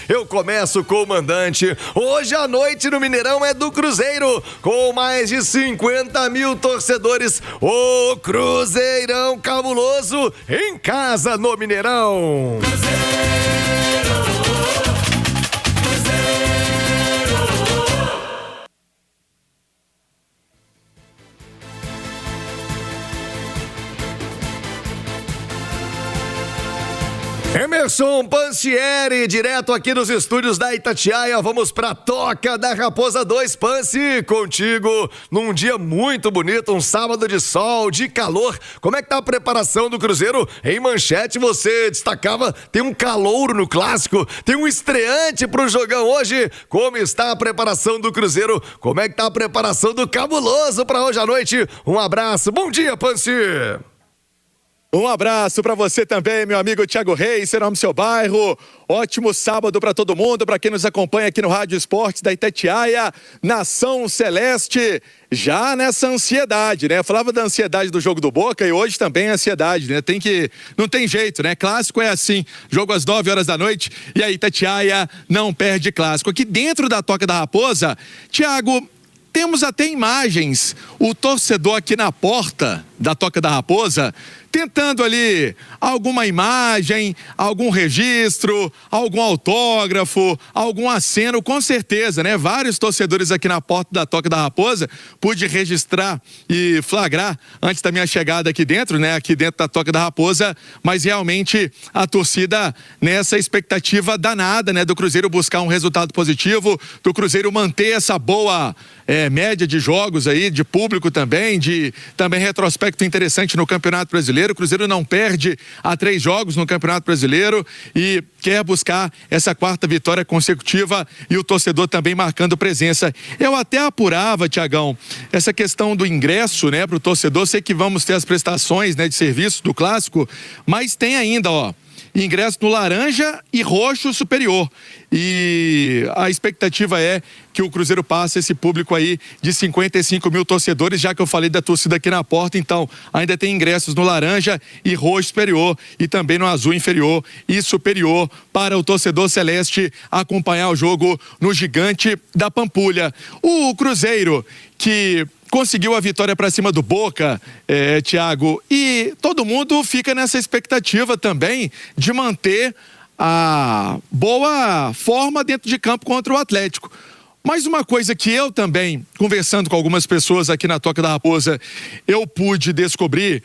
Eu começo com o mandante. Hoje à noite no Mineirão é do Cruzeiro, com mais de 50 mil torcedores. O Cruzeirão cabuloso em casa no Mineirão. Emerson Pansieri, direto aqui nos estúdios da Itatiaia. Vamos pra Toca da Raposa 2. Pansi, contigo num dia muito bonito, um sábado de sol, de calor. Como é que tá a preparação do Cruzeiro? Em manchete você destacava, tem um calouro no clássico, tem um estreante pro jogão hoje. Como está a preparação do Cruzeiro? Como é que tá a preparação do Cabuloso pra hoje à noite? Um abraço, bom dia, Pansi! Um abraço para você também, meu amigo Thiago Reis, seu nome do seu bairro. Ótimo sábado para todo mundo, para quem nos acompanha aqui no Rádio Esportes da Itatiaia, Nação Celeste, já nessa ansiedade, né? Eu falava da ansiedade do jogo do Boca e hoje também a ansiedade, né? Não tem jeito, né? Clássico é assim, jogo às 9 horas da noite e a Itatiaia não perde clássico. Aqui dentro da Toca da Raposa, Thiago, temos até imagens, o torcedor aqui na porta da Toca da Raposa, tentando ali alguma imagem, algum registro, algum autógrafo, algum aceno, com certeza, né? Vários torcedores aqui na porta da Toca da Raposa, pude registrar e flagrar antes da minha chegada aqui dentro, né? Aqui dentro da Toca da Raposa, mas realmente a torcida nessa expectativa danada, né? Do Cruzeiro buscar um resultado positivo, do Cruzeiro manter essa boa média de jogos aí, de público também, de também retrospecto interessante no Campeonato Brasileiro. O Cruzeiro não perde há 3 jogos no Campeonato Brasileiro e quer buscar essa 4ª vitória consecutiva e o torcedor também marcando presença. Eu até apurava, Tiagão, essa questão do ingresso, né, para o torcedor. Sei que vamos ter as prestações, né, de serviço do Clássico, mas tem ainda, ingresso no laranja e roxo superior. E a expectativa é que o Cruzeiro passe esse público aí de 55 mil torcedores, já que eu falei da torcida aqui na porta. Então, ainda tem ingressos no laranja e roxo superior e também no azul inferior e superior para o torcedor celeste acompanhar o jogo no Gigante da Pampulha. O Cruzeiro, que conseguiu a vitória para cima do Boca, Thiago, e todo mundo fica nessa expectativa também de manter a boa forma dentro de campo contra o Atlético. Mas uma coisa que eu também, conversando com algumas pessoas aqui na Toca da Raposa, eu pude descobrir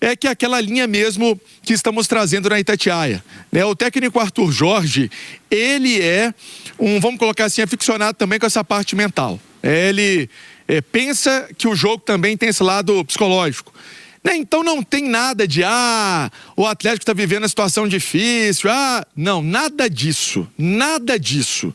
é que aquela linha mesmo que estamos trazendo na Itatiaia, né? O técnico Arthur Jorge, ele é vamos colocar assim, aficionado também com essa parte mental. Ele pensa que o jogo também tem esse lado psicológico. Né? Então não tem nada de, o Atlético está vivendo uma situação difícil, não, nada disso, nada disso.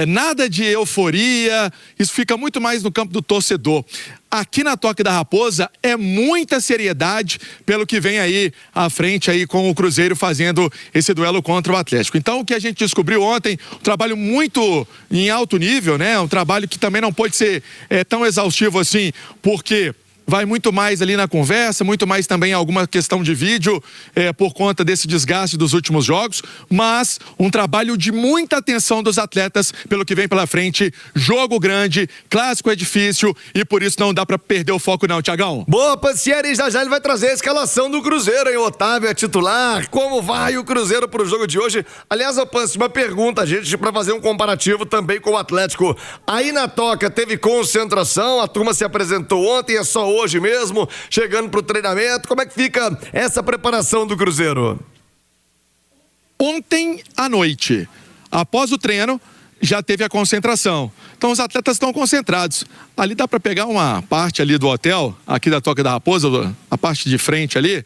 Nada de euforia, isso fica muito mais no campo do torcedor. Aqui na Toca da Raposa é muita seriedade pelo que vem aí à frente aí com o Cruzeiro fazendo esse duelo contra o Atlético. Então o que a gente descobriu ontem, um trabalho muito em alto nível, né? Um trabalho que também não pode ser tão exaustivo assim, porque vai muito mais ali na conversa, muito mais também alguma questão de vídeo por conta desse desgaste dos últimos jogos, mas um trabalho de muita atenção dos atletas pelo que vem pela frente. Jogo grande, clássico é difícil e por isso não dá pra perder o foco não, Thiagão. Boa, Pansieri, já ele vai trazer a escalação do Cruzeiro, hein? Otávio é titular, como vai o Cruzeiro pro jogo de hoje? Aliás, Pansi, uma pergunta, gente, pra fazer um comparativo também com o Atlético. Aí na Toca teve concentração, a turma se apresentou ontem, é só hoje mesmo, chegando pro treinamento. Como é que fica essa preparação do Cruzeiro? Ontem à noite, após o treino, já teve a concentração. Então os atletas estão concentrados. Ali dá para pegar uma parte ali do hotel, aqui da Toca da Raposa, a parte de frente ali,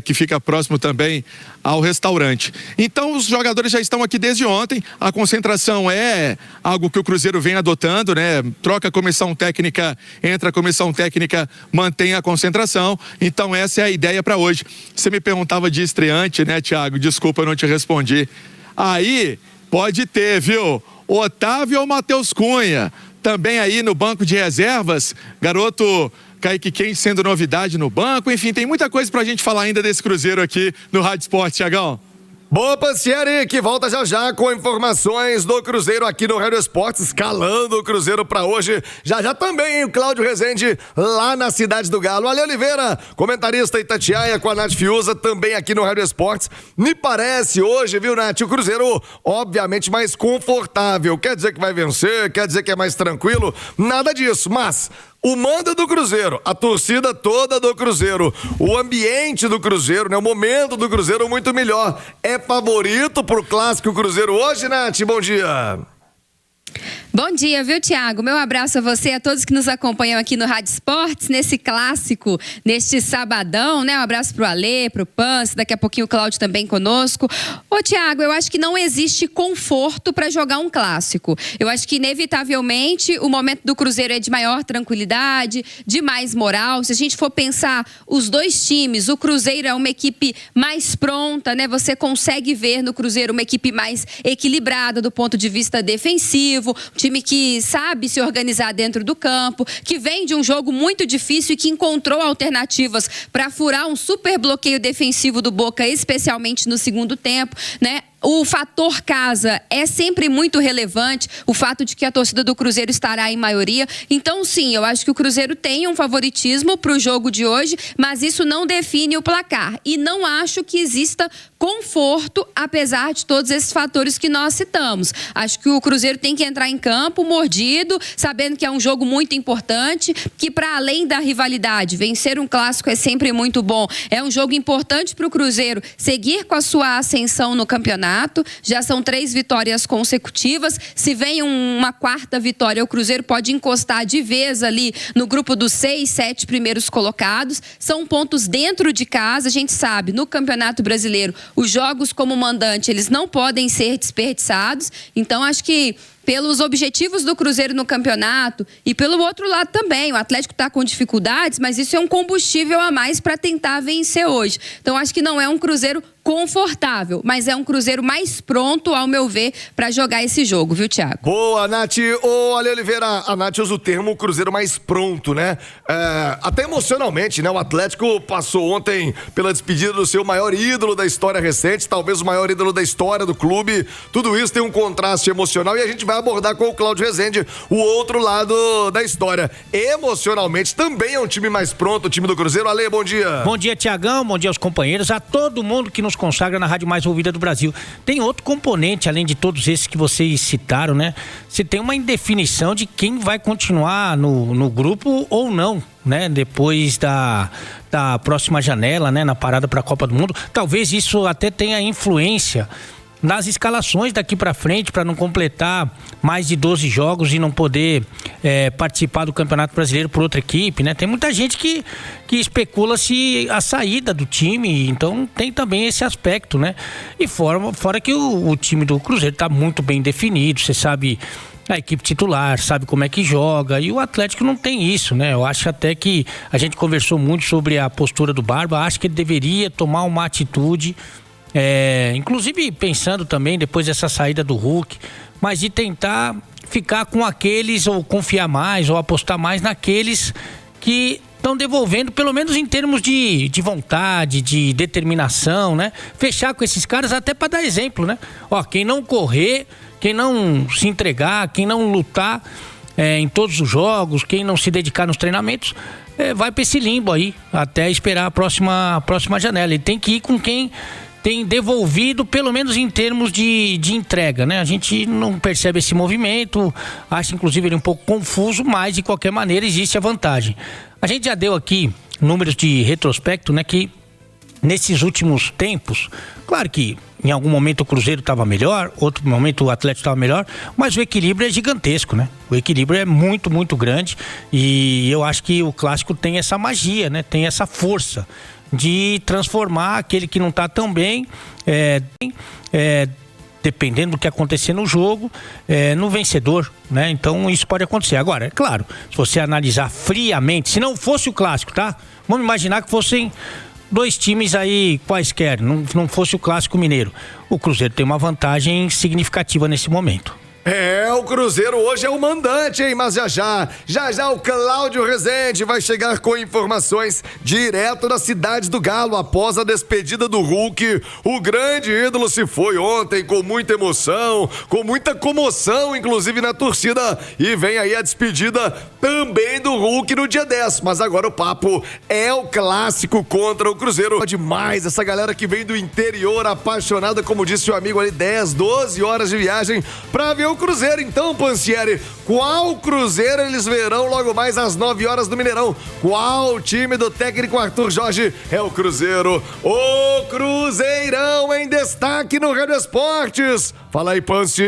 que fica próximo também ao restaurante. Então os jogadores já estão aqui desde ontem. A concentração é algo que o Cruzeiro vem adotando, né? Troca a comissão técnica, entra a comissão técnica, mantém a concentração. Então essa é a ideia para hoje. Você me perguntava de estreante, né, Thiago? Desculpa, eu não te respondi. Aí pode ter, viu? Otávio ou Matheus Cunha. Também aí no banco de reservas, garoto Kaique Quente sendo novidade no banco. Enfim, tem muita coisa pra gente falar ainda desse Cruzeiro aqui no Rádio Esporte, Thiagão. Boa, Pansieri, que volta já já com informações do Cruzeiro aqui no Rádio Esportes, escalando o Cruzeiro pra hoje. Já já também, hein, o Cláudio Rezende lá na Cidade do Galo. Ale Oliveira, comentarista Itatiaia com a Nath Fiuza, também aqui no Rádio Esportes. Me parece hoje, viu, Nath, o Cruzeiro obviamente mais confortável. Quer dizer que vai vencer, quer dizer que é mais tranquilo, nada disso, mas o mando do Cruzeiro, a torcida toda do Cruzeiro, o ambiente do Cruzeiro, né? O momento do Cruzeiro muito melhor. É favorito pro Clássico Cruzeiro hoje, Nath? Bom dia. Bom dia, viu, Thiago? Meu abraço a você e a todos que nos acompanham aqui no Rádio Esportes, nesse clássico, neste sabadão, né? Um abraço pro Alê, pro Pans, daqui a pouquinho o Cláudio também conosco. Ô, Thiago, eu acho que não existe conforto para jogar um clássico. Eu acho que, inevitavelmente, o momento do Cruzeiro é de maior tranquilidade, de mais moral. Se a gente for pensar os dois times, o Cruzeiro é uma equipe mais pronta, né? Você consegue ver no Cruzeiro uma equipe mais equilibrada do ponto de vista defensivo, um time que sabe se organizar dentro do campo, que vem de um jogo muito difícil e que encontrou alternativas para furar um super bloqueio defensivo do Boca, especialmente no segundo tempo, né? O fator casa é sempre muito relevante, o fato de que a torcida do Cruzeiro estará em maioria. Então, sim, eu acho que o Cruzeiro tem um favoritismo para o jogo de hoje, mas isso não define o placar. E não acho que exista conforto, apesar de todos esses fatores que nós citamos. Acho que o Cruzeiro tem que entrar em campo mordido, sabendo que é um jogo muito importante, que para além da rivalidade, vencer um clássico é sempre muito bom. É um jogo importante para o Cruzeiro seguir com a sua ascensão no campeonato. Já são 3 vitórias consecutivas. Se vem uma quarta vitória, o Cruzeiro pode encostar de vez ali no grupo dos 6, 7 primeiros colocados. São pontos dentro de casa. A gente sabe, no Campeonato Brasileiro, os jogos como mandante, eles não podem ser desperdiçados. Então, acho que pelos objetivos do Cruzeiro no campeonato e pelo outro lado também, o Atlético está com dificuldades, mas isso é um combustível a mais para tentar vencer hoje. Então, acho que não é um Cruzeiro confortável, mas é um Cruzeiro mais pronto, ao meu ver, para jogar esse jogo, viu, Thiago? Boa, Nath. Ô, Ale Oliveira, a Nath usa o termo Cruzeiro mais pronto, né? Até emocionalmente, né? O Atlético passou ontem pela despedida do seu maior ídolo da história recente, talvez o maior ídolo da história do clube. Tudo isso tem um contraste emocional e a gente vai abordar com o Cláudio Rezende o outro lado da história. Emocionalmente, também é um time mais pronto, o time do Cruzeiro. Ale, bom dia. Bom dia, Tiagão, bom dia aos companheiros, a todo mundo que nos consagra na rádio mais ouvida do Brasil. Tem outro componente, além de todos esses que vocês citaram, né? Você tem uma indefinição de quem vai continuar no grupo ou não, né? Depois da próxima janela, né? Na parada para a Copa do Mundo. Talvez isso até tenha influência nas escalações daqui para frente, para não completar mais de 12 jogos e não poder participar do Campeonato Brasileiro por outra equipe, né? Tem muita gente que especula-se a saída do time, então tem também esse aspecto, né? E fora que o time do Cruzeiro está muito bem definido, você sabe a equipe titular, sabe como é que joga, e o Atlético não tem isso, né? Eu acho até que a gente conversou muito sobre a postura do Barba, acho que ele deveria tomar uma atitude, inclusive pensando também depois dessa saída do Hulk, mas de tentar ficar com aqueles, ou confiar mais, ou apostar mais naqueles que estão devolvendo, pelo menos em termos de vontade, de determinação, né? Fechar com esses caras até para dar exemplo, né? Ó, quem não correr, quem não se entregar, quem não lutar em todos os jogos, quem não se dedicar nos treinamentos, vai para esse limbo aí, até esperar a próxima janela. Ele tem que ir com quem tem devolvido, pelo menos em termos de entrega, né? A gente não percebe esse movimento, acha inclusive ele um pouco confuso, mas de qualquer maneira existe a vantagem. A gente já deu aqui números de retrospecto, né? Que nesses últimos tempos, claro que em algum momento o Cruzeiro estava melhor, outro momento o Atlético estava melhor, mas o equilíbrio é gigantesco, né? O equilíbrio é muito, muito grande e eu acho que o Clássico tem essa magia, né? Tem essa força de transformar aquele que não está tão bem, dependendo do que acontecer no jogo, no vencedor, né? Então isso pode acontecer. Agora, é claro, se você analisar friamente, se não fosse o Clássico, tá? Vamos imaginar que fossem 2 times aí quaisquer, não fosse o Clássico Mineiro. O Cruzeiro tem uma vantagem significativa nesse momento. O Cruzeiro hoje é o mandante, hein? Mas já o Cláudio Rezende vai chegar com informações direto da cidade do Galo após a despedida do Hulk. O grande ídolo se foi ontem com muita emoção, com muita comoção, inclusive na torcida. E vem aí a despedida também do Hulk no dia 10. Mas agora o papo é o clássico contra o Cruzeiro. Demais essa galera que vem do interior, apaixonada, como disse o amigo ali, 10, 12 horas de viagem pra ver o Cruzeiro. Então, Pansieri, qual Cruzeiro eles verão logo mais às 9 horas do Mineirão? Qual time do técnico Arthur Jorge é o Cruzeiro? O Cruzeirão em destaque no Rádio Esportes. Fala aí, Pansi.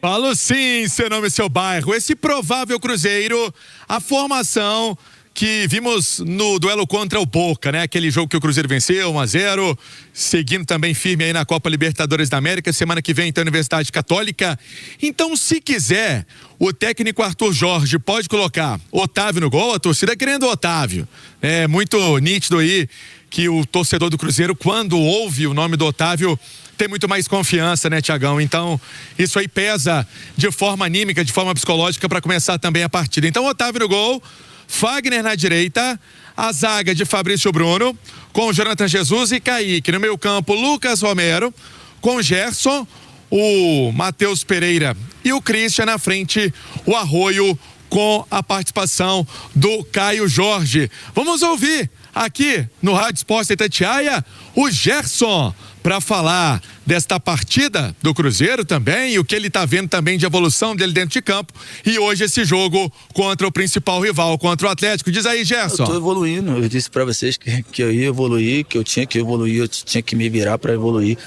Falo sim, seu nome e seu bairro. Esse provável Cruzeiro, a formação que vimos no duelo contra o Boca, né? Aquele jogo que o Cruzeiro venceu, 1-0, seguindo também firme aí na Copa Libertadores da América, semana que vem tem a Universidade Católica. Então, se quiser, o técnico Arthur Jorge pode colocar Otávio no gol, a torcida querendo o Otávio. É muito nítido aí que o torcedor do Cruzeiro, quando ouve o nome do Otávio, tem muito mais confiança, né, Tiagão? Então, isso aí pesa de forma anímica, de forma psicológica para começar também a partida. Então, Otávio no gol, Fagner na direita, a zaga de Fabrício Bruno, com Jonathan Jesus e Kaique. No meio campo, Lucas Romero, com Gerson, o Matheus Pereira e o Christian na frente, o Arroio, com a participação do Caio Jorge. Vamos ouvir aqui no Rádio Esportes Itatiaia o Gerson para falar desta partida do Cruzeiro também e o que ele está vendo também de evolução dele dentro de campo e hoje esse jogo contra o principal rival, contra o Atlético. Diz aí, Gerson. Eu tô evoluindo, eu disse para vocês que eu ia evoluir, que eu tinha que evoluir, eu tinha que me virar para evoluir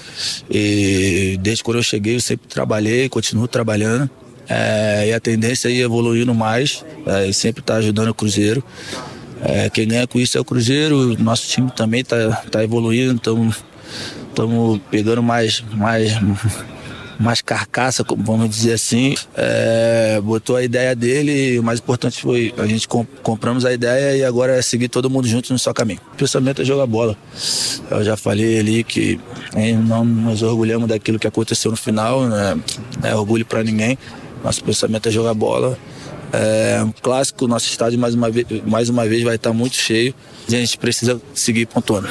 e desde quando eu cheguei eu sempre trabalhei, continuo trabalhando. E a tendência é ir evoluindo mais, e sempre tá ajudando o Cruzeiro. Quem ganha com isso é o Cruzeiro, nosso time também tá evoluindo, estamos pegando mais carcaça, vamos dizer assim. Botou a ideia dele, o mais importante foi a gente compramos a ideia e agora é seguir todo mundo junto no só caminho. O pensamento é jogar bola. Eu já falei ali que não nos orgulhamos daquilo que aconteceu no final, não é orgulho para ninguém. Nosso pensamento é jogar bola. Um clássico, nosso estádio mais uma vez vai estar muito cheio. A gente precisa seguir pontuando.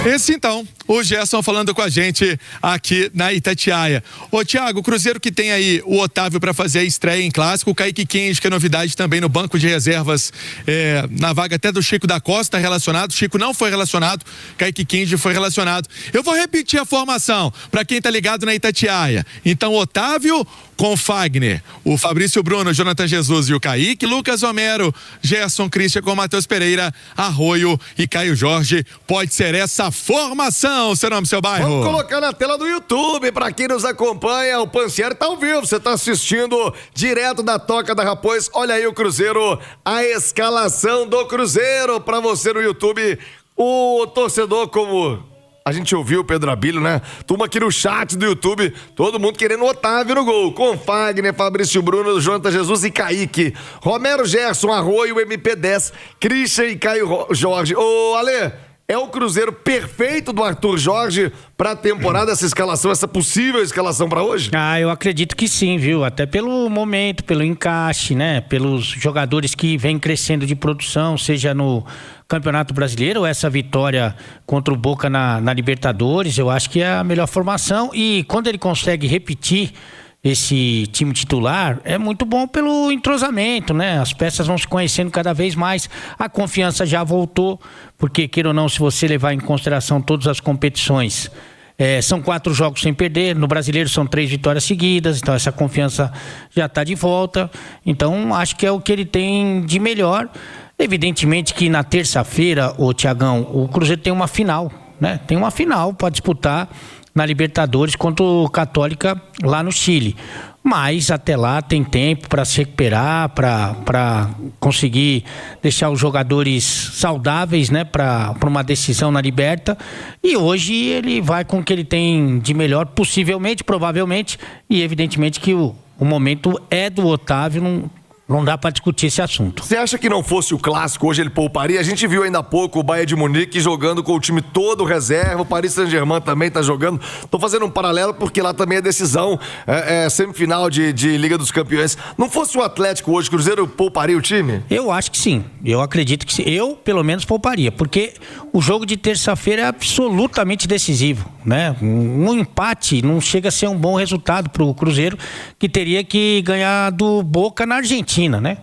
Esse então, o Gerson falando com a gente aqui na Itatiaia. Ô Thiago, o Cruzeiro que tem aí o Otávio para fazer a estreia em clássico, o Kaique Kenji, que é novidade também no banco de reservas, na vaga até do Chico da Costa relacionado. Chico não foi relacionado, Kaique Kenji foi relacionado. Eu vou repetir a formação para quem tá ligado na Itatiaia. Então, Otávio com Fagner, o Fabrício Bruno, Jonathan Jesus e o Kaique, Lucas Romero, Gerson Christian com Matheus Pereira, Arroio e Caio Jorge. Pode ser essa formação, seu nome, seu bairro. Vamos colocar na tela do YouTube, pra quem nos acompanha, o Pansieri tá ao vivo, você tá assistindo direto da Toca da Raposa. Olha aí o Cruzeiro, a escalação do Cruzeiro pra você no YouTube. O torcedor, como a gente ouviu o Pedro Abílio, né? Turma aqui no chat do YouTube, todo mundo querendo o Otávio no gol, com Fagner, Fabrício Bruno, Jonathan Jesus e Kaique, Romero, Gerson, Arroio, MP10, Christian e Caio Jorge. Ô, Ale, é o Cruzeiro perfeito do Arthur Jorge pra temporada, essa escalação, essa possível escalação pra hoje? Eu acredito que sim, viu? Até pelo momento, pelo encaixe, né? Pelos jogadores que vêm crescendo de produção, seja no Campeonato Brasileiro ou essa vitória contra o Boca na Libertadores, eu acho que é a melhor formação. E quando ele consegue repetir esse time titular, é muito bom pelo entrosamento, né? As peças vão se conhecendo cada vez mais, a confiança já voltou, porque queira ou não, se você levar em consideração todas as competições, são 4 jogos sem perder, no Brasileiro são 3 vitórias seguidas, então essa confiança já está de volta, então acho que é o que ele tem de melhor. Evidentemente que na terça-feira, Tiagão, o Cruzeiro tem uma final, né? Tem uma final para disputar na Libertadores contra o Católica lá no Chile. Mas até lá tem tempo para se recuperar, para conseguir deixar os jogadores saudáveis, né, para uma decisão na Liberta. E hoje ele vai com o que ele tem de melhor, possivelmente, provavelmente, e evidentemente que o momento é do Otávio, Não dá para discutir esse assunto. Você acha que não fosse o clássico, hoje ele pouparia? A gente viu ainda há pouco o Bayern de Munique jogando com o time todo reserva, o Paris Saint-Germain também tá jogando. Tô fazendo um paralelo porque lá também é decisão, semifinal de Liga dos Campeões. Não fosse o Atlético hoje, o Cruzeiro pouparia o time? Eu acho que sim. Eu acredito que sim. Eu, pelo menos, pouparia. Porque o jogo de terça-feira é absolutamente decisivo, né? Um empate não chega a ser um bom resultado pro Cruzeiro, que teria que ganhar do Boca na Argentina, né?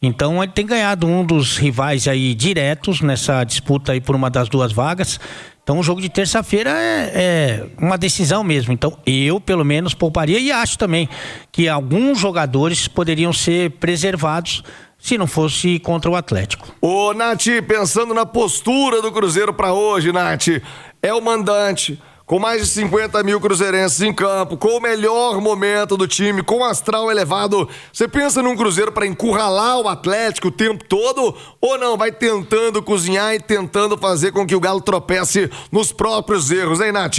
Então ele tem ganhado um dos rivais aí diretos nessa disputa aí por uma das duas vagas. Então o jogo de terça-feira é uma decisão mesmo. Então eu, pelo menos, pouparia, e acho também que alguns jogadores poderiam ser preservados se não fosse contra o Atlético. Ô, Nath, pensando na postura do Cruzeiro pra hoje, Nath, é o mandante, com mais de 50 mil cruzeirenses em campo, com o melhor momento do time, com o astral elevado. Você pensa num Cruzeiro para encurralar o Atlético o tempo todo? Ou não? Vai tentando cozinhar e tentando fazer com que o Galo tropece nos próprios erros, hein, Nath?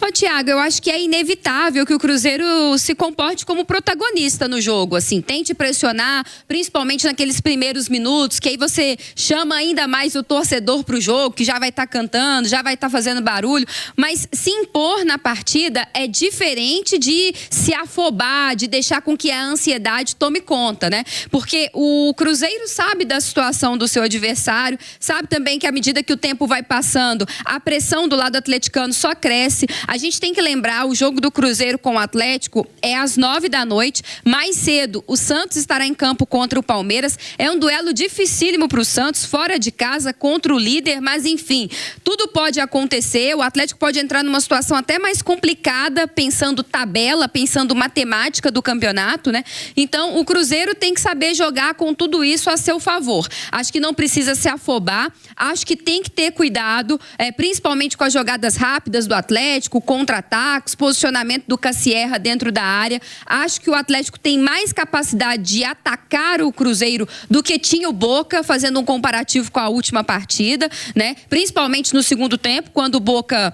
Ô, Thiago, eu acho que é inevitável que o Cruzeiro se comporte como protagonista no jogo, assim, tente pressionar, principalmente naqueles primeiros minutos, que aí você chama ainda mais o torcedor pro jogo, que já vai estar cantando, já vai estar fazendo barulho, mas se impor na partida é diferente de se afobar, de deixar com que a ansiedade tome conta, né? Porque o Cruzeiro sabe da situação do seu adversário, sabe também que à medida que o tempo vai passando, a pressão do lado atleticano só cresce. A gente tem que lembrar, o jogo do Cruzeiro com o Atlético é às 9h, mais cedo o Santos estará em campo contra o Palmeiras, é um duelo dificílimo para o Santos, fora de casa, contra o líder, mas enfim, tudo pode acontecer, o Atlético pode entrar numa situação até mais complicada, pensando tabela, pensando matemática do campeonato, né? Então o Cruzeiro tem que saber jogar com tudo isso a seu favor. Acho que não precisa se afobar, acho que tem que ter cuidado, principalmente com as jogadas rápidas do Atlético, contra-ataques, posicionamento do Cassierra dentro da área. Acho que o Atlético tem mais capacidade de atacar o Cruzeiro do que tinha o Boca, fazendo um comparativo com a última partida, né? Principalmente no segundo tempo, quando o Boca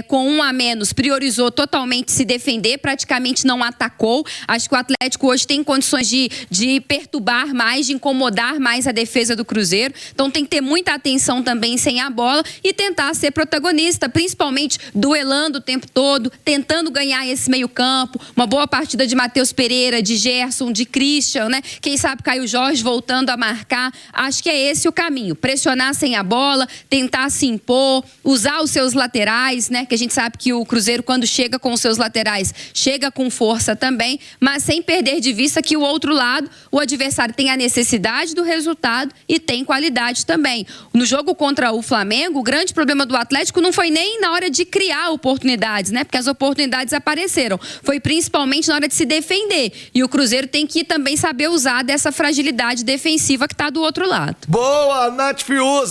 com 1 a menos, priorizou totalmente se defender, praticamente não atacou. Acho que o Atlético hoje tem condições de perturbar mais, de incomodar mais a defesa do Cruzeiro. Então tem que ter muita atenção também sem a bola e tentar ser protagonista, principalmente duelando o tempo todo, tentando ganhar esse meio campo. Uma boa partida de Matheus Pereira, de Gerson, de Christian, né? Quem sabe Caio Jorge voltando a marcar. Acho que é esse o caminho. Pressionar sem a bola, tentar se impor, usar os seus laterais, né? Que a gente sabe que o Cruzeiro, quando chega com os seus laterais, chega com força também, mas sem perder de vista que o outro lado, o adversário tem a necessidade do resultado e tem qualidade também. No jogo contra o Flamengo, o grande problema do Atlético não foi nem na hora de criar oportunidades, né? Porque as oportunidades apareceram. Foi principalmente na hora de se defender. E o Cruzeiro tem que também saber usar dessa fragilidade defensiva que está do outro lado. Boa, Nath Fiuza!